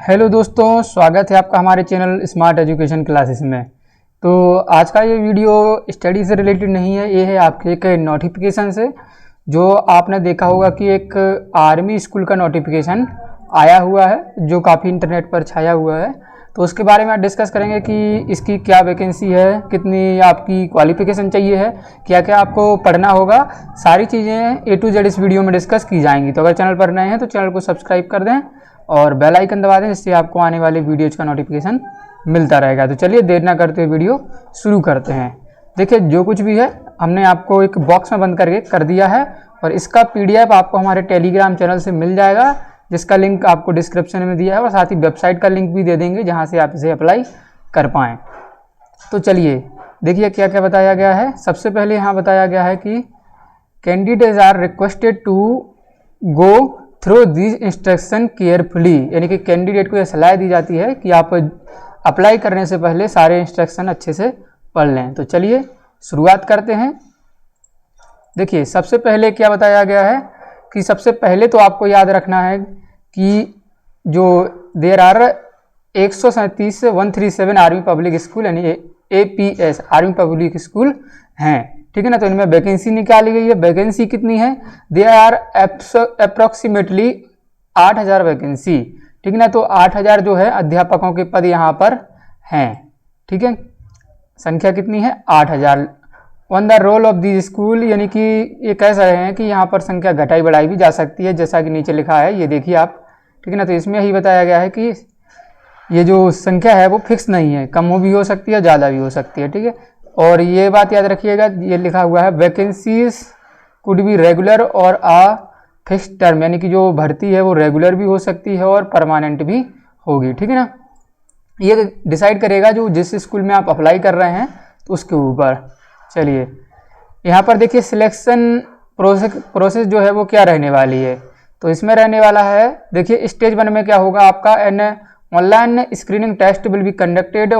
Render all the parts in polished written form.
Hello दोस्तों, स्वागत है आपका हमारे चैनल स्मार्ट एजुकेशन क्लासेस में। तो आज का ये वीडियो स्टडी से रिलेटेड नहीं है, ये है आपके एक नोटिफिकेशन से। जो आपने देखा होगा कि एक आर्मी स्कूल का नोटिफिकेशन आया हुआ है जो काफ़ी इंटरनेट पर छाया हुआ है। तो उसके बारे में डिस्कस करेंगे कि इसकी क्या वैकेंसी है, कितनी आपकी क्वालिफिकेशन चाहिए है, क्या क्या आपको पढ़ना होगा। सारी चीज़ें A to Z इस वीडियो में डिस्कस की जाएंगी। तो अगर चैनल पर नए हैं तो चैनल को सब्सक्राइब कर दें और बेल आइकन दबा दें, जिससे आपको आने वाले वीडियोज़ का नोटिफिकेशन मिलता रहेगा। तो चलिए देर ना करते हुए वीडियो शुरू करते हैं। देखिए, जो कुछ भी है हमने आपको एक बॉक्स में बंद करके कर दिया है और इसका PDF आपको हमारे टेलीग्राम चैनल से मिल जाएगा, जिसका लिंक आपको डिस्क्रिप्शन में दिया है और साथ ही वेबसाइट का लिंक भी दे देंगे जहां से आप इसे अप्लाई कर पाएँ। तो चलिए देखिए क्या क्या बताया गया है। सबसे पहले यहाँ बताया गया है कि candidates are requested to go through this instruction carefully, यानी कि कैंडिडेट को यह सलाह दी जाती है कि आप अप्लाई करने से पहले सारे इंस्ट्रक्शन अच्छे से पढ़ लें। तो चलिए शुरुआत करते हैं। देखिए, सबसे पहले क्या बताया गया है कि सबसे पहले तो आपको याद रखना है कि जो there are 137 army public school यानी APS आर्मी पब्लिक स्कूल हैं, ठीक है ना। तो इनमें वैकेंसी निकाली गई है। वैकेंसी कितनी है? देयर आर अप्रोक्सीमेटली 8000 वैकेंसी, ठीक है ना। तो 8000 जो है अध्यापकों के पद यहाँ पर हैं, ठीक है। संख्या कितनी है? 8000 on the roll of the school, यानी कि ये कह रहे हैं कि यहाँ पर संख्या घटाई बढ़ाई भी जा सकती है, जैसा कि नीचे लिखा है, ये देखिए आप, ठीक है ना। तो इसमें ही बताया गया है कि ये जो संख्या है वो फिक्स नहीं है, कम भी हो सकती है, ज़्यादा भी हो सकती है, ठीक है। और ये बात याद रखिएगा, ये लिखा हुआ है वैकेंसीज कुड बी रेगुलर और आ फिक्स टर्म, यानी कि जो भर्ती है वो रेगुलर भी हो सकती है और परमानेंट भी होगी, ठीक है ना। ये डिसाइड करेगा जो जिस स्कूल में आप अप्लाई कर रहे हैं तो उसके ऊपर। चलिए यहाँ पर देखिए सिलेक्शन प्रोसेस जो है वो क्या रहने वाली है। तो इसमें रहने वाला है, देखिए स्टेज 1 में क्या होगा आपका, an online screening test will be conducted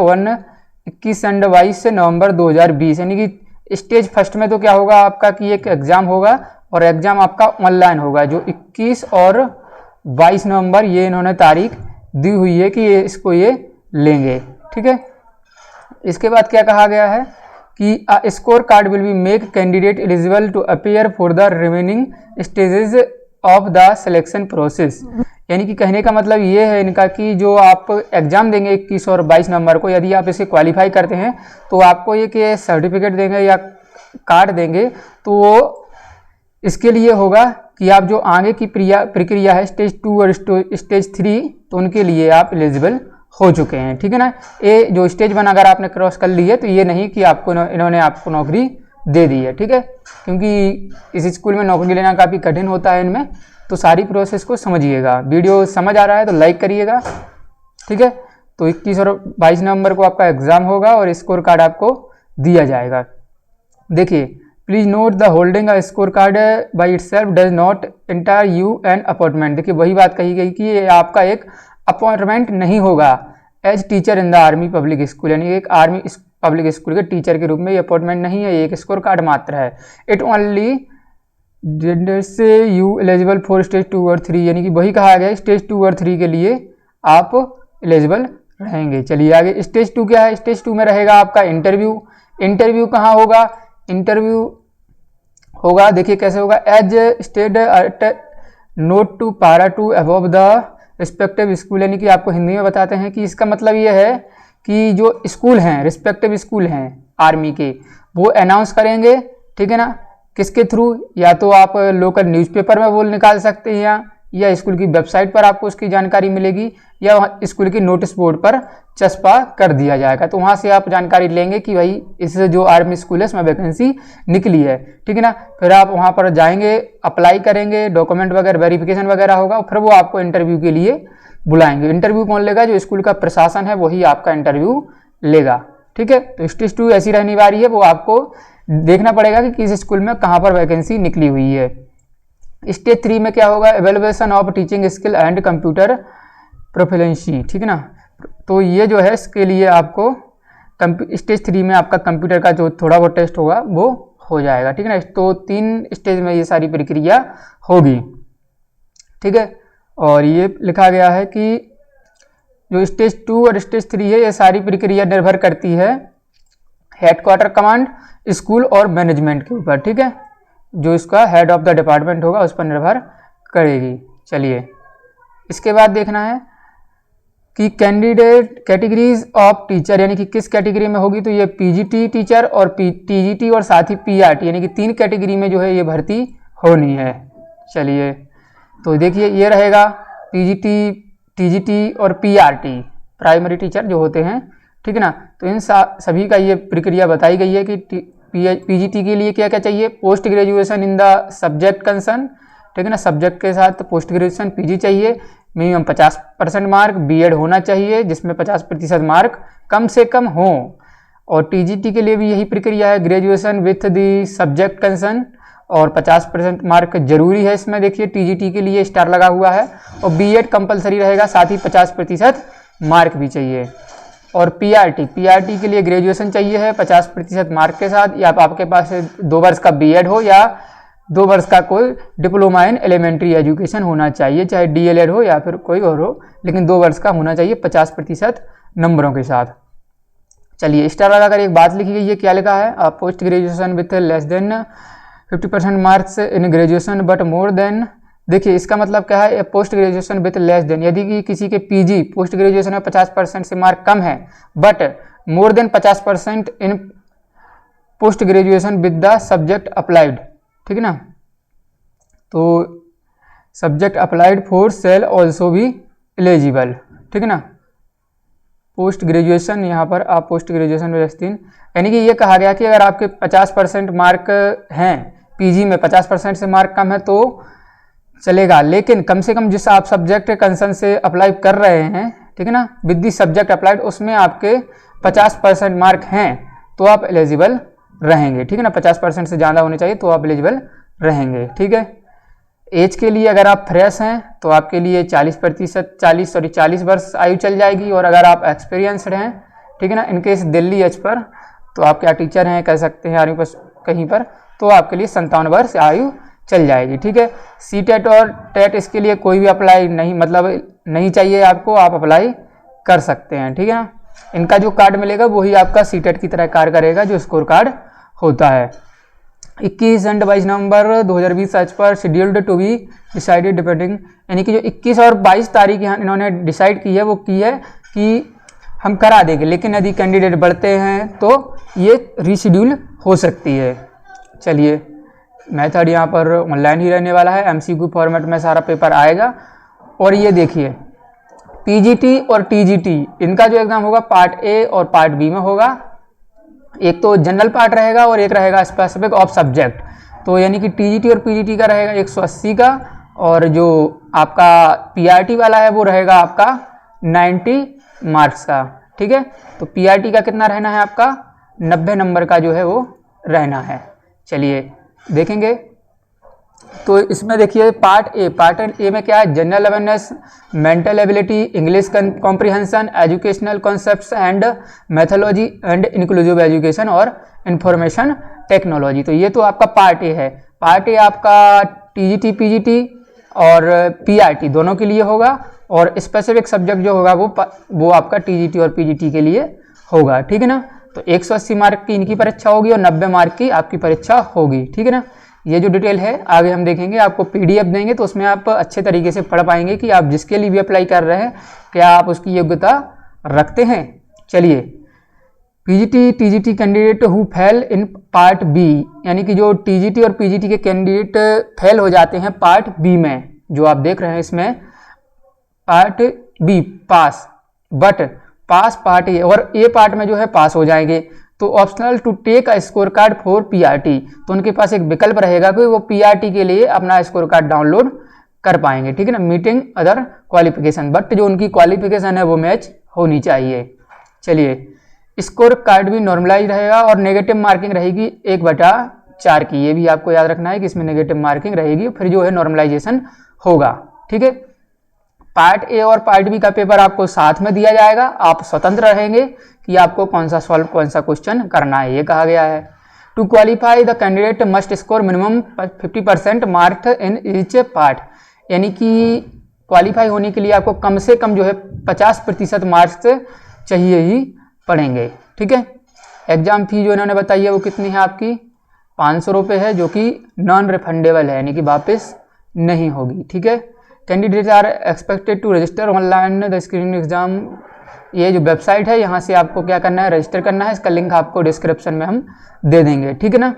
21 and 22 November 2020, यानी कि स्टेज फर्स्ट में तो क्या होगा आपका कि एक एग्जाम होगा और एग्जाम आपका ऑनलाइन होगा, जो 21 और 22 नवंबर ये इन्होंने तारीख दी हुई है कि इसको ये लेंगे, ठीक है। इसके बाद क्या कहा गया है कि score card will be make candidate eligible to appear for the remaining stages of the selection process, यानी कि कहने का मतलब ये है इनका कि जो आप एग्जाम देंगे 21 और 22 नवंबर को, यदि आप इसे क्वालिफाई करते हैं तो आपको ये कि सर्टिफिकेट देंगे या कार्ड देंगे, तो वो इसके लिए होगा कि आप जो आगे की प्रक्रिया है स्टेज 2 और स्टेज 3, तो उनके लिए आप एलिजिबल हो चुके हैं, ठीक है ना। ये जो स्टेज 1 अगर आपने क्रॉस कर ली है तो ये नहीं कि आपको इन्होंने आपको नौकरी दे दी है, ठीक है, क्योंकि इस स्कूल में नौकरी लेना काफ़ी कठिन होता है इनमें। तो सारी प्रोसेस को समझिएगा। वीडियो समझ आ रहा है तो लाइक करिएगा, ठीक है। तो 21 और 22 नवंबर को आपका एग्जाम होगा और स्कोर कार्ड आपको दिया जाएगा। देखिए, please note the holding a score card by itself does not enter you an appointment. देखिए वही बात कही गई कि ये आपका एक अपॉइंटमेंट नहीं होगा as teacher in the army public school, यानी एक आर्मी पब्लिक स्कूल के टीचर के रूप में ये अपॉइंटमेंट नहीं है, ये एक स्कोर कार्ड मात्र है। It only say you eligible for stage 2 और 3, यानी कि वही कहा गया स्टेज 2 और 3 के लिए आप एलिजिबल रहेंगे। चलिए आगे, स्टेज 2 क्या है? स्टेज 2 में रहेगा आपका इंटरव्यू। इंटरव्यू कहाँ होगा? इंटरव्यू होगा, देखिए कैसे होगा, as stated at note two para two above the respective school, यानी कि आपको हिंदी में बताते हैं कि इसका मतलब ये है कि जो स्कूल हैं, रिस्पेक्टिव स्कूल हैं आर्मी के, वो अनाउंस करेंगे, ठीक है ना। किसके थ्रू? या तो आप लोकल न्यूज़पेपर में वो निकाल सकते हैं या स्कूल की वेबसाइट पर आपको उसकी जानकारी मिलेगी, या स्कूल की नोटिस बोर्ड पर चस्पा कर दिया जाएगा। तो वहाँ से आप जानकारी लेंगे कि भाई इस जो आर्मी स्कूल है इसमें वैकेंसी निकली है, ठीक है ना। फिर आप वहाँ पर जाएंगे, अप्लाई करेंगे, डॉक्यूमेंट वगैरह वेरिफिकेशन वगैरह होगा, फिर वो आपको इंटरव्यू के लिए बुलाएंगे। इंटरव्यू कौन लेगा? जो स्कूल का प्रशासन है वही आपका इंटरव्यू लेगा, ठीक है। तो स्टेज 2 ऐसी रहने वाली है, वो आपको देखना पड़ेगा कि किस स्कूल में कहाँ पर वैकेंसी निकली हुई है। स्टेज 3 में क्या होगा? Evaluation of teaching skill and computer proficiency, ठीक है ना। तो ये जो है इसके लिए आपको स्टेज 3 में आपका कंप्यूटर का जो थोड़ा बहुत टेस्ट होगा वो हो जाएगा, ठीक है ना। तो 3 स्टेज में ये सारी प्रक्रिया होगी, ठीक है। और ये लिखा गया है कि जो स्टेज 2 और स्टेज 3 है, ये सारी प्रक्रिया निर्भर करती है हेडक्वार्टर कमांड, स्कूल और मैनेजमेंट के ऊपर, ठीक है। जो इसका हेड ऑफ द डिपार्टमेंट होगा उस पर निर्भर करेगी। चलिए इसके बाद देखना है कि कैंडिडेट कैटेगरीज ऑफ टीचर, यानी कि किस कैटेगरी में होगी, तो ये पीजीटी टीचर और टीजीटी और साथ ही पीआरटी, यानी कि 3 कैटेगरी में जो है ये भर्ती होनी है। चलिए तो देखिए ये रहेगा पीजीटी, टीजीटी और पीआरटी, प्राइमरी टीचर जो होते हैं, ठीक है ना। तो इन सभी का ये प्रक्रिया बताई गई है कि पीजीटी के लिए क्या क्या चाहिए, post graduation in the subject concern, ठीक है ना, सब्जेक्ट के साथ पोस्ट ग्रेजुएशन पीजी चाहिए, मिनिमम 50% मार्क, बीएड होना चाहिए जिसमें 50% मार्क कम से कम हो। और टीजीटी के लिए भी यही प्रक्रिया है, graduation with the subject concern और 50% मार्क जरूरी है इसमें। देखिए टीजीटी के लिए स्टार लगा हुआ है, और बीएड कंपलसरी रहेगा, साथ ही 50% मार्क भी चाहिए। और पीआरटी के लिए ग्रेजुएशन चाहिए है 50% मार्क के साथ, या आपके पास 2 वर्ष का बीएड हो या 2 वर्ष का कोई डिप्लोमा इन एलिमेंट्री एजुकेशन होना चाहिए, चाहे डीएलएड हो या फिर कोई और हो, लेकिन 2 वर्ष का होना चाहिए 50% नंबरों के साथ। चलिए स्टार लगाकर एक बात लिखी गई है, क्या लिखा है, post graduation with less than 50% marks in graduation but more then, देखिए इसका मतलब क्या है, post graduation with less than, यदि कि किसी के पीजी पोस्ट ग्रेजुएशन में 50% से मार्क कम है, but more than 50% in post graduation with the subject applied, ठीक है ना। तो subject applied for sale also भी एलिजिबल, ठीक है ना। पोस्ट ग्रेजुएशन, यहाँ पर आप पोस्ट ग्रेजुएशन में 3, यानी कि ये कहा गया कि अगर आपके 50% मार्क हैं पीजी में, 50% से मार्क कम है तो चलेगा, लेकिन कम से कम जिस आप सब्जेक्ट कंसर्न से अप्लाई कर रहे हैं, ठीक है ना, विद दी सब्जेक्ट अप्लाइड, उसमें आपके 50% मार्क हैं तो आप एलिजिबल रहेंगे, ठीक है ना। 50% से ज़्यादा होने चाहिए तो आप एलिजिबल रहेंगे, ठीक है। एज के लिए अगर आप फ्रेश हैं तो आपके लिए 40 वर्ष आयु चल जाएगी, और अगर आप एक्सपीरियंसड हैं, ठीक है ना, इनकेस दिल्ली एज पर, तो आप क्या टीचर हैं कह सकते हैं आर्मी पर कहीं पर, तो आपके लिए 57 वर्ष आयु चल जाएगी, ठीक है। सीटेट और टेट इसके लिए कोई भी अप्लाई नहीं, मतलब नहीं चाहिए आपको, आप अप्लाई कर सकते हैं, ठीक है ना। इनका जो कार्ड मिलेगा वही आपका सीटेट की तरह कार्ड करेगा, जो स्कोर कार्ड होता है। 21 and 22 November 2020 as per scheduled to be decided depending, यानी कि जो 21 और 22 तारीख यहाँ इन्होंने डिसाइड की है वो की है कि हम करा देंगे, लेकिन यदि कैंडिडेट बढ़ते हैं तो ये रीशेड्यूल हो सकती है। चलिए मेथड यहाँ पर ऑनलाइन ही रहने वाला है, एमसीक्यू फॉर्मेट में सारा पेपर आएगा। और ये देखिए पीजीटी और टीजीटी इनका जो एग्जाम होगा पार्ट ए और पार्ट बी में होगा, एक तो जनरल पार्ट रहेगा और एक रहेगा स्पेसिफिक ऑफ सब्जेक्ट। तो यानी कि टीजीटी और पीजीटी का रहेगा 180 का, और जो आपका पीआरटी वाला है वो रहेगा आपका 90 मार्क्स का, ठीक है। तो पीआरटी का कितना रहना है आपका 90 नंबर का जो है वो रहना है। चलिए देखेंगे तो इसमें देखिए पार्ट ए में क्या है, general awareness, mental ability, English comprehension, educational concepts and methodology and inclusive education और इंफॉर्मेशन टेक्नोलॉजी। तो ये तो आपका पार्ट ए है। पार्ट ए आपका टीजीटी पीजीटी और पीआरटी दोनों के लिए होगा, और स्पेसिफिक सब्जेक्ट जो होगा वो आपका टीजीटी और पीजीटी के लिए होगा, ठीक है ना। तो 180 मार्क की इनकी परीक्षा होगी और 90 मार्क की आपकी परीक्षा होगी, ठीक है ना। ये जो डिटेल है आगे हम देखेंगे, आपको पीडीएफ देंगे तो उसमें आप अच्छे तरीके से पढ़ पाएंगे कि आप जिसके लिए भी अप्लाई कर रहे हैं क्या आप उसकी योग्यता रखते हैं। चलिए PGT TGT candidate who fail in part B, यानी कि जो टीजीटी और पीजीटी के कैंडिडेट फेल हो जाते हैं पार्ट बी में, जो आप देख रहे हैं इसमें part B pass, but pass part A, और ए पार्ट में जो है पास हो जाएंगे तो optional to take a score card for PRT, तो उनके पास एक विकल्प रहेगा कि वो पीआरटी के लिए अपना स्कोर कार्ड डाउनलोड कर पाएंगे, ठीक है ना, मीटिंग अदर क्वालिफिकेशन, बट जो उनकी क्वालिफिकेशन है वो मैच होनी चाहिए। चलिए स्कोर कार्ड भी नॉर्मलाइज रहेगा और नेगेटिव मार्किंग रहेगी 1/4 की, ये भी आपको याद रखना है कि इसमें नेगेटिव मार्किंग रहेगी, फिर जो है नॉर्मलाइजेशन होगा, ठीक है। पार्ट ए और पार्ट बी का पेपर आपको साथ में दिया जाएगा, आप स्वतंत्र रहेंगे कि आपको कौन सा सॉल्व कौन सा क्वेश्चन करना है, ये कहा गया है। To qualify the candidate must score minimum 50% mark in each part, यानी कि क्वालिफाई होने के लिए आपको कम से कम जो है 50% मार्क्स चाहिए ही पड़ेंगे। ठीक है, एग्जाम फी जो इन्होंने बताई है वो कितनी है आपकी 500 रुपये है, जो कि नॉन रिफंडेबल है, यानी कि वापस नहीं होगी। ठीक है, candidates are expected to register online the screening exam. ये जो वेबसाइट है यहाँ से आपको क्या करना है, रजिस्टर करना है। इसका लिंक आपको डिस्क्रिप्शन में हम दे देंगे। ठीक है ना।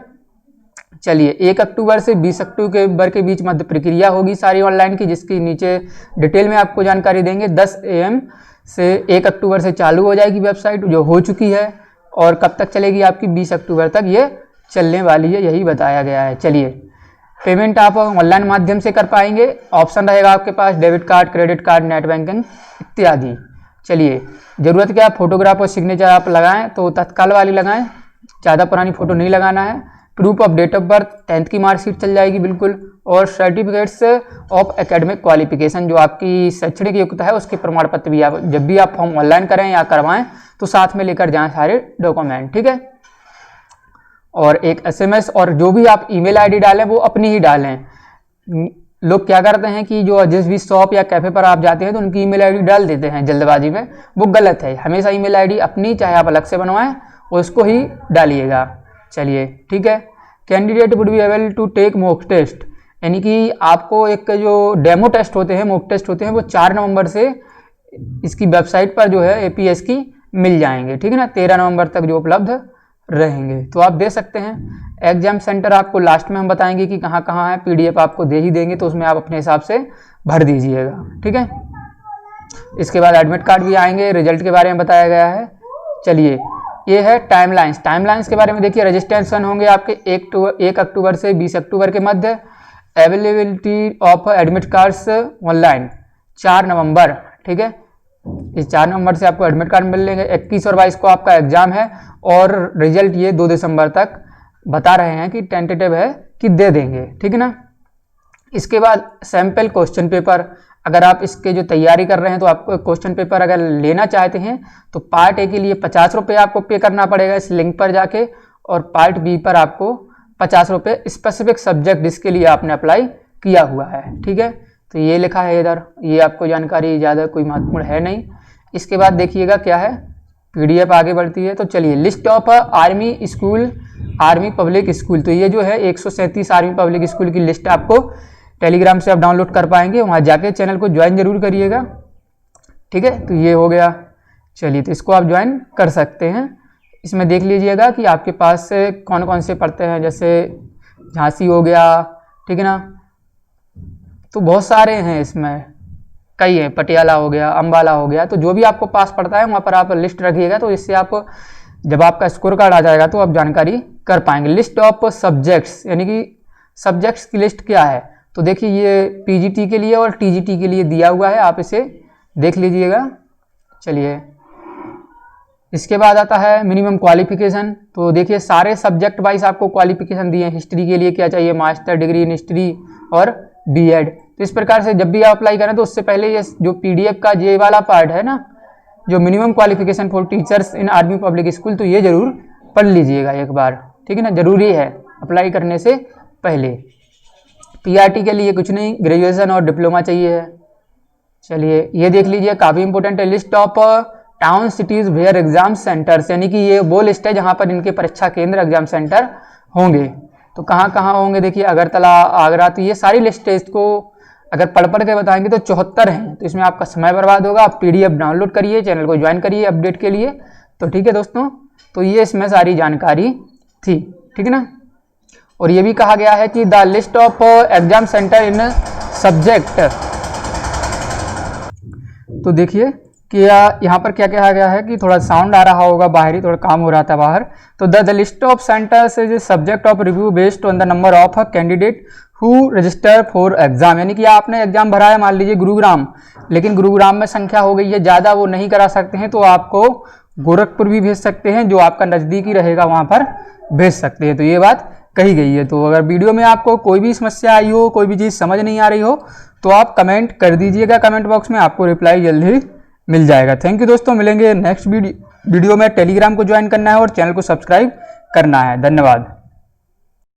चलिए, 1 अक्टूबर से 20 अक्टूबर के बीच मध्य प्रक्रिया होगी सारी ऑनलाइन की, जिसकी नीचे डिटेल में आपको जानकारी देंगे। 10 AM से 1 अक्टूबर से चालू हो जाएगी वेबसाइट, जो हो चुकी है, और कब तक चलेगी आपकी 20 अक्टूबर तक ये चलने वाली है, यही बताया गया है। चलिए, पेमेंट आप ऑनलाइन माध्यम से कर पाएंगे। ऑप्शन रहेगा आपके पास debit card, credit card, net banking इत्यादि। चलिए, ज़रूरत क्या है, फोटोग्राफ और सिग्नेचर आप लगाएं तो तत्काल वाली लगाएं, ज़्यादा पुरानी फ़ोटो नहीं लगाना है। Proof of date of birth 10th की मार्कशीट चल जाएगी बिल्कुल, और सर्टिफिकेट्स ऑफ एकेडमिक क्वालिफिकेशन, जो आपकी शैक्षणिक योग्यता है उसके प्रमाण पत्र भी आप जब भी आप फॉर्म ऑनलाइन करें या करवाएं तो साथ में लेकर जाएं सारे डॉक्यूमेंट। ठीक है, और एक SMS, और जो भी आप ईमेल आईडी डालें वो अपनी ही डालें। लोग क्या करते हैं कि जो जिस भी शॉप या कैफे पर आप जाते हैं तो उनकी ईमेल आईडी डाल देते हैं जल्दबाजी में, वो गलत है। हमेशा ईमेल आईडी अपनी, चाहे आप अलग से बनवाएं, उसको ही डालिएगा। चलिए, ठीक है। Candidate would be able to take mock test, यानी कि आपको एक जो डेमो टेस्ट होते हैं, मॉक टेस्ट होते हैं, वो 4 नवंबर से इसकी वेबसाइट पर जो है APS की मिल जाएंगे। ठीक है ना, 13 नवंबर तक जो उपलब्ध रहेंगे, तो आप दे सकते हैं। एग्जाम सेंटर आपको लास्ट में हम बताएंगे कि कहाँ कहाँ है, PDF आपको दे ही देंगे, तो उसमें आप अपने हिसाब से भर दीजिएगा। ठीक है, इसके बाद एडमिट कार्ड भी आएंगे, रिजल्ट के बारे में बताया गया है। चलिए, ये है टाइमलाइंस के बारे में देखिए। रजिस्ट्रेशन होंगे आपके 1 अक्टूबर से 20 अक्टूबर के मध्य। Availability of admit cards online 4 November. ठीक है, इस 4 नवंबर से आपको एडमिट कार्ड मिल लेंगे। 21 और 22 को आपका एग्जाम है, और रिजल्ट ये 2 दिसंबर तक बता रहे हैं कि टेंटेटिव है कि दे देंगे। ठीक है ना। इसके बाद सैंपल क्वेश्चन पेपर, अगर आप इसके जो तैयारी कर रहे हैं तो आपको क्वेश्चन पेपर अगर लेना चाहते हैं तो पार्ट A के लिए 50 रुपये आपको पे करना पड़ेगा इस लिंक पर जाके, और पार्ट B पर आपको 50 रुपये स्पेसिफिक सब्जेक्ट जिसके लिए आपने अप्लाई किया हुआ है। ठीक है, तो ये लिखा है इधर, ये आपको जानकारी ज़्यादा कोई महत्वपूर्ण है नहीं। इसके बाद देखिएगा क्या है, PDF आगे बढ़ती है। तो चलिए, list of army school, army public school, तो ये जो है 137 आर्मी पब्लिक स्कूल की लिस्ट आपको टेलीग्राम से आप डाउनलोड कर पाएंगे, वहाँ जाके चैनल को ज्वाइन जरूर करिएगा। ठीक है, तो ये हो गया। चलिए, तो इसको आप ज्वाइन कर सकते हैं। इसमें देख लीजिएगा कि आपके पास से कौन कौन से पढ़ते हैं, जैसे झांसी हो गया, ठीक है ना, तो बहुत सारे हैं इसमें, कई हैं, पटियाला हो गया, अंबाला हो गया, तो जो भी आपको पास पड़ता है वहाँ पर आप लिस्ट रखिएगा, तो इससे आप जब आपका स्कोर कार्ड आ जाएगा तो आप जानकारी कर पाएंगे। लिस्ट ऑफ सब्जेक्ट्स, यानी कि सब्जेक्ट्स की लिस्ट क्या है, तो देखिए ये PGT के लिए और TGT के लिए दिया हुआ है, आप इसे देख लीजिएगा। चलिए, इसके बाद आता है मिनिमम क्वालिफिकेशन, तो देखिए सारे सब्जेक्ट वाइज आपको क्वालिफिकेशन दिए हैं। हिस्ट्री के लिए क्या चाहिए, मास्टर डिग्री इन हिस्ट्री और B.Ed। तो इस प्रकार से जब भी आप अप्लाई करें तो उससे पहले ये जो PDF का ये वाला पार्ट है ना, जो minimum qualification for teachers in army public school, तो ये जरूर पढ़ लीजिएगा एक बार। ठीक है ना, जरूरी है अप्लाई करने से पहले। PRT के लिए कुछ नहीं, ग्रेजुएशन और डिप्लोमा चाहिए है। चलिए, ये देख लीजिए, काफ़ी इंपॉर्टेंट है। List of town cities where exam centres, यानी कि ये वो लिस्ट है जहाँ पर इनके परीक्षा केंद्र एग्जाम सेंटर होंगे। तो कहाँ कहाँ होंगे, देखिए अगरतला, आगरा, तो ये सारी लिस्ट है। इसको अगर पढ़ के बताएंगे तो 74 हैं, तो इसमें आपका समय बर्बाद होगा। आप PDF डाउनलोड करिए, चैनल को ज्वाइन करिए अपडेट के लिए। तो ठीक है दोस्तों, तो ये इसमें सारी जानकारी थी। ठीक है ना, और ये भी कहा गया है कि the list of exam centre in subject, तो देखिए कि यहाँ पर क्या कहा गया है कि थोड़ा साउंड आ रहा होगा बाहरी, थोड़ा काम हो रहा था बाहर। तो the list of centres is subject of review based on the number of candidate who register for exam, यानी कि आपने एग्जाम भरा है मान लीजिए गुरुग्राम, लेकिन गुरुग्राम में संख्या हो गई है ज़्यादा, वो नहीं करा सकते हैं, तो आपको गोरखपुर भी भेज सकते हैं, जो आपका नज़दीकी रहेगा वहाँ पर भेज सकते हैं। तो ये बात कही गई है। तो अगर वीडियो में आपको कोई भी समस्या आई हो, कोई भी चीज़ समझ नहीं आ रही हो, तो आप कमेंट कर दीजिएगा कमेंट बॉक्स में, आपको रिप्लाई जल्दी मिल जाएगा। थैंक यू दोस्तों, मिलेंगे नेक्स्ट वीडियो में। टेलीग्राम को ज्वाइन करना है और चैनल को सब्सक्राइब करना है। धन्यवाद।